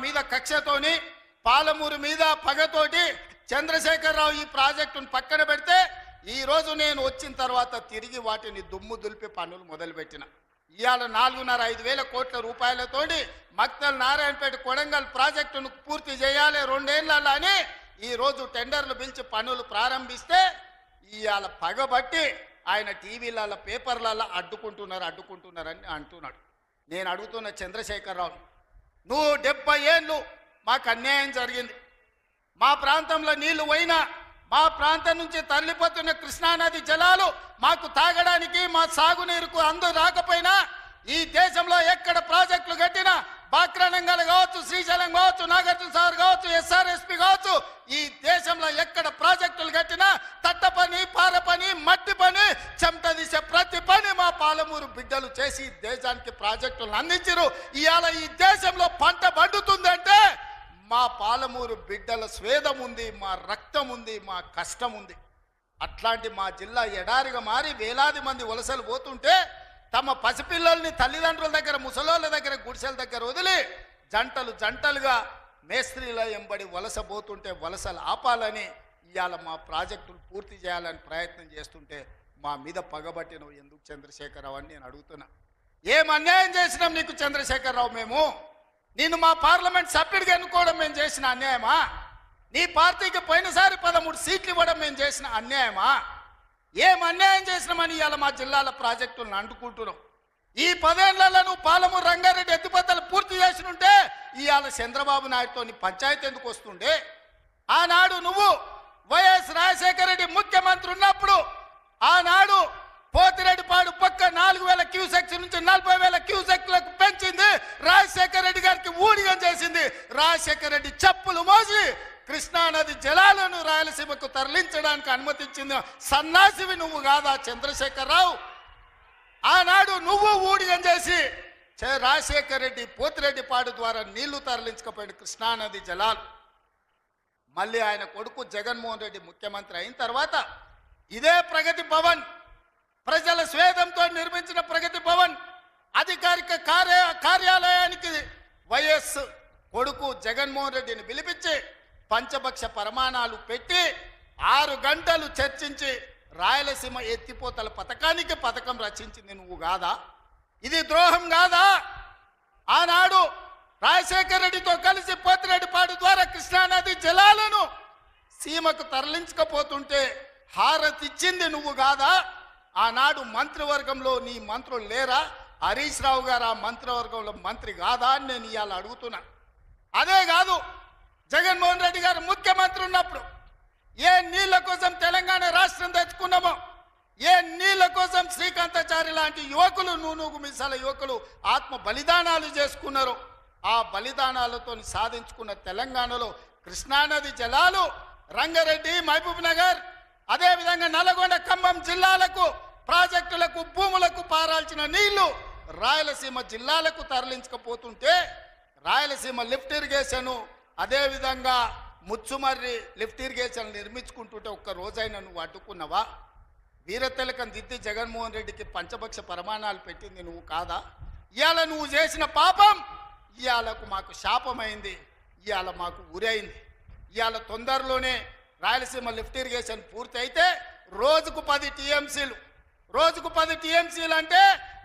మీద కక్షతోని పాలమూరు మీద పగతోటి చంద్రశేఖరరావు ఈ ప్రాజెక్టును పక్కన పెడితే ఈ రోజు నేను వచ్చిన తర్వాత తిరిగి వాటిని దుమ్ము దులిపి పనులు మొదలుపెట్టిన. ఇవాళ 4,500 వేల కోట్ల రూపాయలతోటి మక్తల్ నారాయణపేట కొడంగల్ ప్రాజెక్టును పూర్తి చేయాలి 2 ఏళ్లలో అని ఈ రోజు టెండర్లు పిలిచి పనులు ప్రారంభిస్తే ఇవాళ పగబట్టి ఆయన టీవీలలో పేపర్లలో అడ్డుకుంటున్నారని అంటున్నాడు. నేను అడుగుతున్న చంద్రశేఖరరావు, నువ్వు 70 ఏళ్ళు మాకు అన్యాయం జరిగింది. మా ప్రాంతంలో నీళ్లు పోయినా మా ప్రాంతం నుంచి తరలిపోతున్న కృష్ణానది జలాలు మాకు తాగడానికి మా సాగునీరుకు అందు రాకపోయినా ఈ దేశంలో ఎక్కడ ప్రాజెక్టులు కట్టినా బాక్రానంగల్ కావచ్చు, శ్రీశైలం కావచ్చు, నాగార్జున సాగర్ కావచ్చు, SRSP కావచ్చు, ఈ దేశంలో ఎక్కడ ప్రాజెక్టులు కట్టినా తట్ట పని, పార పని, మట్టి పని, చెమట తీసే ప్రతి పని మా పాలమూరు బిడ్డలు చేసి దేశానికి ప్రాజెక్టులను అందించారు. ఇవాళ ఈ దేశంలో పంట పండుతుందంటే మా పాలమూరు బిడ్డల స్వేదం ఉంది, మా రక్తం ఉంది, మా కష్టం ఉంది. అట్లాంటి మా జిల్లా ఎడారిగా మారి వేలాది మంది వలసలు పోతుంటే తమ పసిపిల్లల్ని తల్లిదండ్రుల దగ్గర, ముసలోళ్ళ దగ్గర, గుడిసెల దగ్గర వదిలి జంటలుగా మేస్త్రీల ఎంబడి వలస పోతుంటే వలసలు ఆపాలని ఇవాళ మా ప్రాజెక్టులు పూర్తి చేయాలని ప్రయత్నం చేస్తుంటే మా మీద పగబట్టి నువ్వు ఎందుకు చంద్రశేఖరరావు అని నేను అడుగుతున్నా. ఏం అన్యాయం చేసినాం నీకు చంద్రశేఖరరావు? మేము నిన్ను మా పార్లమెంట్ సభ్యుడిగా ఎన్నుకోవడం మేము చేసిన అన్యాయమా? నీ పార్టీకి పోయినసారి 13 సీట్లు ఇవ్వడం మేము చేసిన అన్యాయమా? ఏం అన్యాయం చేసినామని ఇవాళ మా జిల్లాల ప్రాజెక్టులను అంటుకుంటున్నాం. ఈ 10 ఏళ్లలో నువ్వు పాలమూరు రంగారెడ్డి ఎత్తిపోతలు పూర్తి చేసినుంటే ఇవాళ చంద్రబాబు నాయుడుతో పంచాయతీ ఎందుకు వస్తుండే? ఆనాడు నువ్వు వైఎస్ రాజశేఖర రెడ్డి ముఖ్యమంత్రి ఉన్నప్పుడు ఆనాడు పోతిరెడ్డిపాడు పక్క 4,000 క్యూసెక్స్ నుంచి 40,000 క్యూసెక్లకు పెంచింది. రాజశేఖర రెడ్డి గారికి ఊడిగం చేసింది. రాజశేఖర రెడ్డి చెప్పులు మోసి కృష్ణానది జలాలను రాయలసీమకు తరలించడానికి అనుమతించింది సన్నాసివి నువ్వు కాదా చంద్రశేఖరరావు? ఆనాడు నువ్వు ఊడిగం చేసి రాజశేఖర రెడ్డి పోతిరెడ్డిపాడు ద్వారా నీళ్లు తరలించకపోయిన కృష్ణానది జలాలు మళ్ళీ ఆయన కొడుకు జగన్మోహన్ రెడ్డి ముఖ్యమంత్రి అయిన తర్వాత ఇదే ప్రగతి భవన్, ప్రజల స్వేదంతో నిర్మించిన ప్రగతి భవన్ అధికారిక కార్యాలయానికి వైఎస్ కొడుకు జగన్మోహన్ రెడ్డిని పిలిపించి పంచభక్ష ప్రమాణాలు పెట్టి 6 గంటలు చర్చించి రాయలసీమ ఎత్తిపోతల పథకం రచించింది నువ్వు కాదా? ఇది ద్రోహం కాదా? ఆనాడు రాజశేఖర రెడ్డితో కలిసి పోతిరెడ్డిపాడు ద్వారా కృష్ణానది జలాలను సీమకు తరలించకపోతుంటే హారతిచ్చింది నువ్వు కాదా? ఆనాడు మంత్రివర్గంలో నీ మంత్రులు లేరా? హరీష్ రావు గారు ఆ మంత్రివర్గంలో మంత్రి కాదా అని నేను ఇవాళ అడుగుతున్నా. అదే కాదు, జగన్మోహన్ రెడ్డి గారు ముఖ్యమంత్రి ఉన్నప్పుడు ఏ నీళ్ల కోసం తెలంగాణ రాష్ట్రం తెచ్చుకున్నామో, ఏ నీళ్ల కోసం శ్రీకాంతాచారి లాంటి యువకులు, నూనూగు మిసాల యువకులు ఆత్మ బలిదానాలు చేసుకున్నారు, ఆ బలిదానాలతో సాధించుకున్న తెలంగాణలో కృష్ణానది జలాలు రంగారెడ్డి, మహబూబ్ నగర్, అదేవిధంగా నల్గొండ, ఖమ్మం జిల్లాలకు ప్రాజెక్టులకు, భూములకు పారాల్సిన నీళ్లు రాయలసీమ జిల్లాలకు తరలించకపోతుంటే రాయలసీమ లిఫ్ట్ ఇరిగేషన్, అదేవిధంగా ముచ్చుమర్రి లిఫ్ట్ ఇరిగేషన్ నిర్మించుకుంటుంటే ఒక్క రోజైనా నువ్వు అడ్డుకున్నావా? వీరతిలకం దిద్ది జగన్మోహన్ రెడ్డికి పంచభక్ష ప్రమాణాలు పెట్టింది నువ్వు కాదా? ఇవాళ నువ్వు చేసిన పాపం ఇవాళకు మాకు శాపమైంది, ఇవాళ మాకు ఉరైంది. ఇవాళ తొందరలోనే రాయలసీమ లిఫ్ట్ ఇరిగేషన్ పూర్తి అయితే రోజుకు 10 టీఎంసీలు అంటే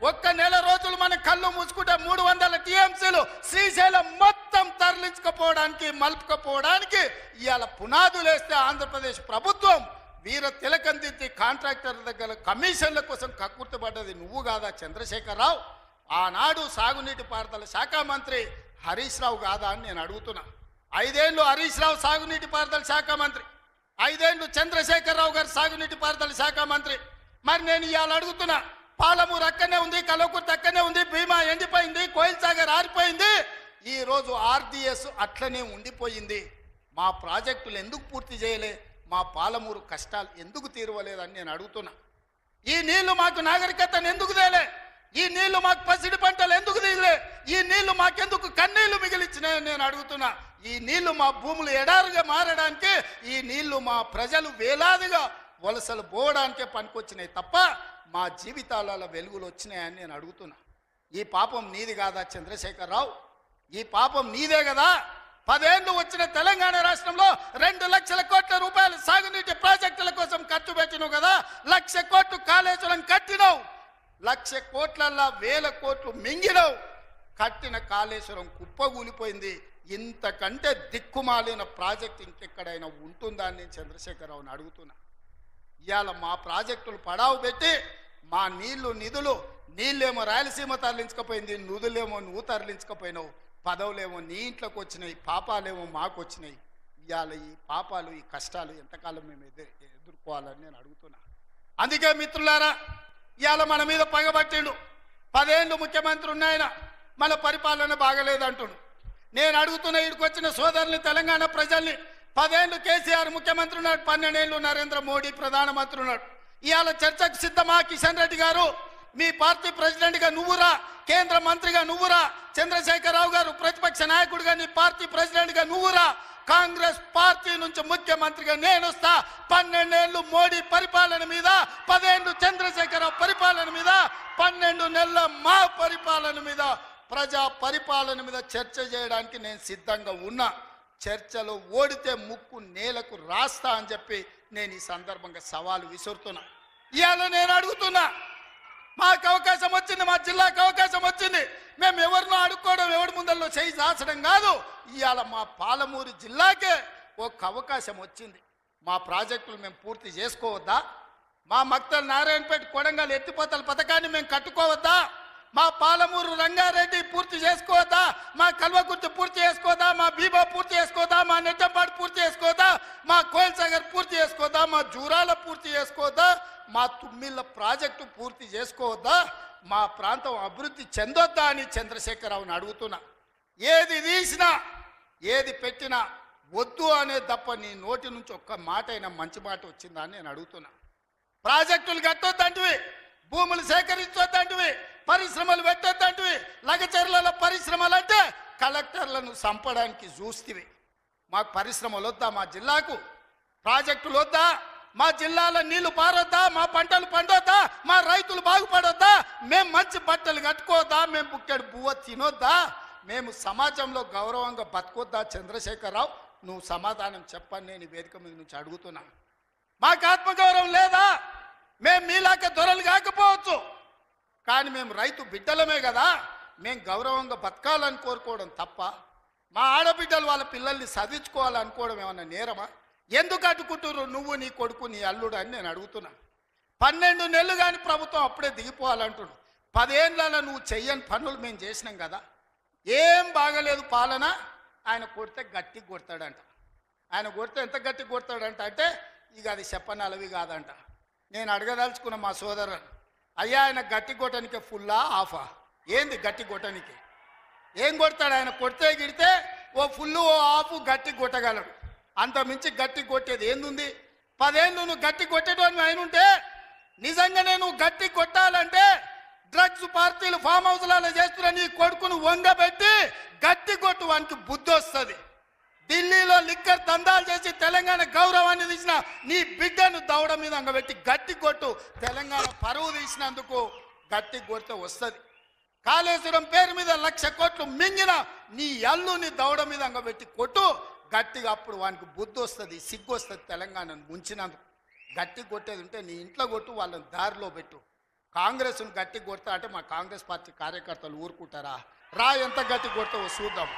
ఒక్క నెల రోజులు మనం కళ్ళు మూసుకుంటే 300 టీఎంసీలు శ్రీశైలం మొత్తం తరలించకపోవడానికి, మలుపుకపోవడానికి ఇవాళ పునాదులు వేస్తే ఆంధ్రప్రదేశ్ ప్రభుత్వం వీర తిలకం దిద్ది కాంట్రాక్టర్ దగ్గర కమిషన్ల కోసం కక్కుర్తిపడ్డది నువ్వు కాదా చంద్రశేఖరరావు? ఆనాడు సాగునీటి పారుదల శాఖ మంత్రి హరీష్ రావు కాదా అని నేను అడుగుతున్నా. 5 ఏళ్ళు హరీష్ రావు సాగునీటి పారుదల శాఖ మంత్రి, 5 ఏళ్ళు చంద్రశేఖరరావు గారు సాగునీటి పారుదల శాఖ మంత్రి. మరి నేను ఇవాళ అడుగుతున్నా, పాలమూరు అక్కడనే ఉంది, కల్వకుర్తి అక్కడనే ఉంది, భీమా ఎండిపోయింది, కోయిల్ సాగర్ ఆరిపోయింది, ఈ రోజు ఆర్డీఎస్ అట్లనే ఉండిపోయింది. మా ప్రాజెక్టులు ఎందుకు పూర్తి చేయలే? మా పాలమూరు కష్టాలు ఎందుకు తీరవలేదని నేను అడుగుతున్నా. ఈ నీళ్లు మాకు నాగరికతను ఎందుకు తేలే? ఈ నీళ్లు మాకు పసిడి పంటలు ఎందుకు తీయలే? ఈ నీళ్లు మాకెందుకు కన్నీళ్లు మిగిలిచ్చినాయని నేను అడుగుతున్నా. ఈ నీళ్లు మా భూములు ఎడారుగా మారడానికి, ఈ నీళ్లు మా ప్రజలు వేలాదిగా వలసలు పోవడానికే పనికొచ్చినాయి తప్ప మా జీవితాలలో వెలుగులు వచ్చినాయని నేను అడుగుతున్నా. ఈ పాపం నీది కాదా చంద్రశేఖరరావు? ఈ పాపం నీదే కదా. 10 ఏళ్ళు వచ్చిన తెలంగాణ రాష్ట్రంలో 2 లక్షల కోట్ల రూపాయలు సాగునీటి ప్రాజెక్టుల కోసం ఖర్చు పెట్టినావు కదా. 1,00,000 కోట్లు కాళేశ్వరం కట్టినావు. 1,00,000 కోట్లల్లా 1,000 కోట్లు మింగినావు. కట్టిన కాళేశ్వరం కుప్పగూలిపోయింది. ఇంతకంటే దిక్కుమాలిన ప్రాజెక్ట్ ఇంకెక్కడైనా ఉంటుందా అని నేను చంద్రశేఖరరావుని అడుగుతున్నా. ఇవాళ మా ప్రాజెక్టులు పడావు పెట్టి మా నిధులు నీళ్ళేమో రాయలసీమ తరలించకపోయింది, నిధులేమో నువ్వు తరలించకపోయినావు. పదవులేమో నీ ఇంట్లోకి వచ్చినాయి, పాపాలేమో మాకు వచ్చినాయి. ఇవాళ ఈ పాపాలు ఈ కష్టాలు ఎంతకాలం మేము ఎదుర్కోవాలని నేను అడుగుతున్నా. అందుకే మిత్రులారా, ఇవాళ మన మీద పగబట్టిండు. 10 ఏళ్ళు ముఖ్యమంత్రి ఉన్నాయన, మన పరిపాలన బాగలేదంటుడు. నేను అడుగుతున్న ఇక్కడికి వచ్చిన సోదరుని, తెలంగాణ ప్రజల్ని, 10 ఏళ్ళు కేసీఆర్ ముఖ్యమంత్రి ఉన్నాడు, 12 ఏళ్ళు నరేంద్ర మోడీ ప్రధానమంత్రి ఉన్నాడు. ఇవాళ చర్చకు సిద్ధమా? కిషన్ రెడ్డి గారు మీ పార్టీ ప్రెసిడెంట్గా నువ్వురా, కేంద్ర మంత్రిగా నువ్వురా, చంద్రశేఖరరావు గారు ప్రతిపక్ష నాయకుడిగా నీ పార్టీ ప్రెసిడెంట్గా నువ్వురా, కాంగ్రెస్ పార్టీ నుంచి ముఖ్యమంత్రిగా నేను వస్తా. 12 ఏళ్ళు మోడీ పరిపాలన మీద, 10 ఏళ్ళు చంద్రశేఖరరావు పరిపాలన మీద, 12 నెలల మా పరిపాలన మీద, ప్రజా పరిపాలన మీద చర్చ చేయడానికి నేను సిద్ధంగా ఉన్నా. చర్చలో ఓడితే ముక్కు నేలకు రాస్తా అని చెప్పి నేను ఈ సందర్భంగా సవాలు విసురుతున్నా. ఇవాళ నేను అడుగుతున్నా, మాకు అవకాశం వచ్చింది, మా జిల్లాకు అవకాశం వచ్చింది. మేము ఎవరినో అడుక్కోవడం, ఎవరి ముందల్లో చేయి దాచడం కాదు. ఇవాళ మా పాలమూరు జిల్లాకే ఒక అవకాశం వచ్చింది. మా ప్రాజెక్టులు మేము పూర్తి చేసుకోవద్దా? మా మక్తల్ నారాయణపేట కొడంగల్ ఎత్తిపోతల పథకాన్ని మేము కట్టుకోవద్దా? మా పాలమూరు రంగారెడ్డి పూర్తి చేసుకోవద్దా? మా కల్వకుర్తి పూర్తి చేసుకోవద్దా? మా బీబా పూర్తి చేసుకోవద్దా? మా నెట్టంపాడు పూర్తి చేసుకోవద్దా? మా కోయిల్ సాగర్ పూర్తి చేసుకోవద్దా? మా జూరాల పూర్తి చేసుకోవద్దా? మా తుమ్మిళ్ళ ప్రాజెక్టు పూర్తి చేసుకోవద్దా? మా ప్రాంతం అభివృద్ధి చెందొద్దా అని చంద్రశేఖరరావుని అడుగుతున్నా. ఏది తీసినా ఏది పెట్టినా వద్దు అనే తప్ప నీ నోటి నుంచి ఒక్క మాట అయినా మంచి మాట వచ్చిందా అని నేను అడుగుతున్నా. ప్రాజెక్టులు కట్టొద్దంటివి, భూములు సేకరించొద్దంటివి, పరిశ్రమలు పెట్టొద్దంటివి. లగచర్లలో పరిశ్రమలు అంటే కలెక్టర్లను చంపడానికి చూస్తేవి. మాకు పరిశ్రమలు వద్దా? మా జిల్లాకు ప్రాజెక్టులు వద్దా? మా జిల్లాలో నీళ్లు పారొద్దా? మా పంటలు పండొద్దా? మా రైతులు బాగుపడొద్దా? మేము మంచి బట్టలు కట్టుకోవద్దా? మేము బుక్కెడు బువ్వ తినొద్దా? మేము సమాజంలో గౌరవంగా బతకొద్దా? చంద్రశేఖరరావు, నువ్వు సమాధానం చెప్పని నేను వేదిక మీద నుంచి అడుగుతున్నాను. మాకు ఆత్మగౌరవం లేదా? మేము మీలాక దొరలు కాకపోవచ్చు, కానీ మేము రైతు బిడ్డలమే కదా. మేము గౌరవంగా బతకాలని కోరుకోవడం తప్ప, మా ఆడబిడ్డలు వాళ్ళ పిల్లల్ని చదివించుకోవాలనుకోవడం ఏమన్నా నేరమా? ఎందుకు అడ్డుకుంటున్నారు నువ్వు, నీ కొడుకు, నీ అల్లుడు అని నేను అడుగుతున్నాను. 12 నెలలు కానీ ప్రభుత్వం అప్పుడే దిగిపోవాలంటున్నాడు. 10 ఏళ్ళలో నువ్వు చెయ్యని పనులు మేము చేసినాం కదా. ఏం బాగలేదు పాలన. ఆయన కొడితే గట్టి కొడతాడంట. ఆయన కొడితే ఎంత గట్టి కొడతాడంట అంటే ఇక అది చెప్పనలవి కాదంట. నేను అడగదలుచుకున్న మా సోదరుని, అయ్యా ఆయన గట్టి కొట్టడానికి ఫుల్లా ఆఫా? ఏంది గట్టి కొట్టడానికి? ఏం కొడతాడు ఆయన? కొడితే గిడితే ఓ ఫుల్లు ఓ ఆఫ్ గట్టి కొట్టగలడు. అంత మించి గట్టి కొట్టేది ఏందుంది? 10 ఏళ్ళు నువ్వు గట్టి కొట్టేటోని ఆయన ఉంటే, నిజంగానే నువ్వు గట్టి కొట్టాలంటే డ్రగ్స్ పార్టీలు ఫామ్ హౌస్లలో చేస్తున్న నీ కొడుకును వంగబెట్టి గట్టి కొట్టు, వానికి బుద్ధి వస్తుంది. ఢిల్లీలో లిక్కర్ దందాలు చేసి తెలంగాణ గౌరవాన్ని తీసిన నీ బిడ్డను దౌడ మీద అంగబెట్టి గట్టి కొట్టు. తెలంగాణ పరువు తీసినందుకు గట్టి కొడితే వస్తుంది. కాళేశ్వరం పేరు మీద 1,00,000 కోట్లు మింగిన నీ అల్లుని దౌడ మీద అంగబెట్టి కొట్టు గట్టిగా. అప్పుడు వానికి బుద్ధి వస్తుంది, సిగ్గు వస్తుంది. తెలంగాణను ముంచినందుకు గట్టి కొట్టేది ఉంటే నీ ఇంట్లో కొట్టు, వాళ్ళని దారిలో పెట్టు. కాంగ్రెస్ను గట్టి కొడతా అంటే మా కాంగ్రెస్ పార్టీ కార్యకర్తలు ఊరుకుంటారా? రా, ఎంత గట్టి కొడతావో చూద్దాం.